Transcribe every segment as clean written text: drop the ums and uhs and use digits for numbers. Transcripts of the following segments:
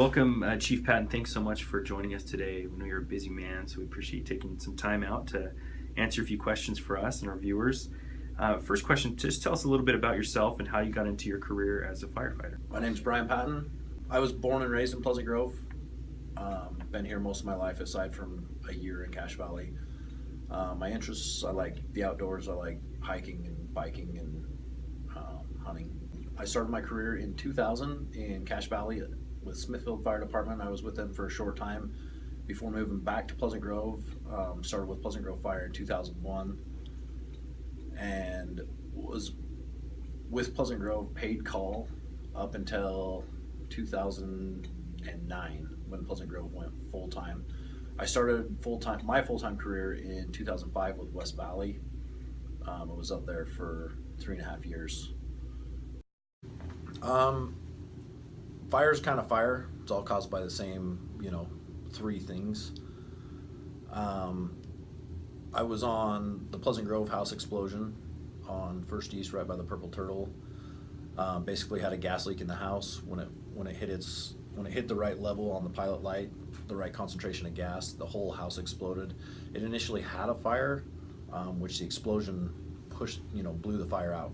Welcome, Chief Patten. Thanks so much for joining us today. We know you're a busy man, so we appreciate you taking some time out to answer a few questions for us and our viewers. First question, just tell us a little bit about yourself and how you got into your career as a firefighter. My name's Brian Patten. I was born and raised in Pleasant Grove. Been here most of my life aside from a year in Cache Valley. My interests, I like the outdoors. I like hiking and biking and hunting. I started my career in 2000 in Cache Valley with Smithfield Fire Department. I was with them for a short time before moving back to Pleasant Grove. Started with Pleasant Grove Fire in 2001 and was with Pleasant Grove paid call up until 2009 when Pleasant Grove went full-time. I started my full-time career in 2005 with West Valley. I was up there for 3.5 years. Fire's kind of fire. It's all caused by the same, three things. I was on the Pleasant Grove house explosion on First East right by the Purple Turtle. Basically had a gas leak in the house. When it hit the right level on the pilot light, the right concentration of gas, the whole house exploded. It initially had a fire, which the explosion blew the fire out.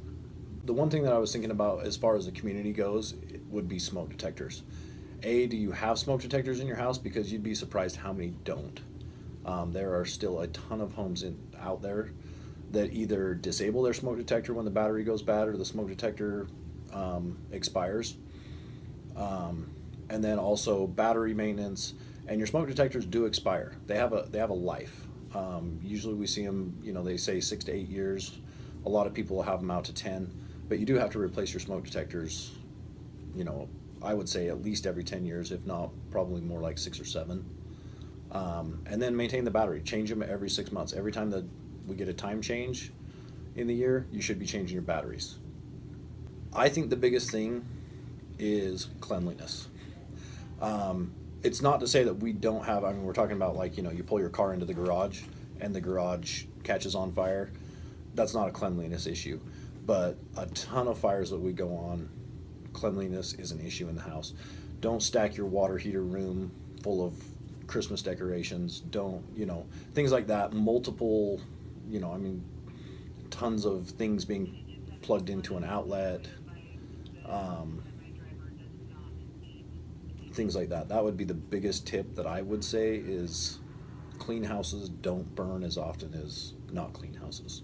The one thing that I was thinking about as far as the community goes would be smoke detectors. Do you have smoke detectors in your house? Because you'd be surprised how many don't. There are still a ton of homes out there that either disable their smoke detector when the battery goes bad or the smoke detector expires. And then also battery maintenance, and your smoke detectors do expire. They have a life. Usually we see them, they say 6 to 8 years. A lot of people will have them out to 10, but you do have to replace your smoke detectors, I would say at least every 10 years, if not probably more like 6 or 7. And then maintain the battery. Change them every 6 months. Every time that we get a time change in the year, you should be changing your batteries. I think the biggest thing is cleanliness. It's not to say that we don't have, we're talking about you pull your car into the garage and the garage catches on fire. That's not a cleanliness issue. But a ton of fires that we go on, cleanliness is an issue in the house. Don't stack your water heater room full of Christmas decorations. Don't, things like that. Multiple, tons of things being plugged into an outlet. Things like that. That would be the biggest tip that I would say is clean houses don't burn as often as not clean houses.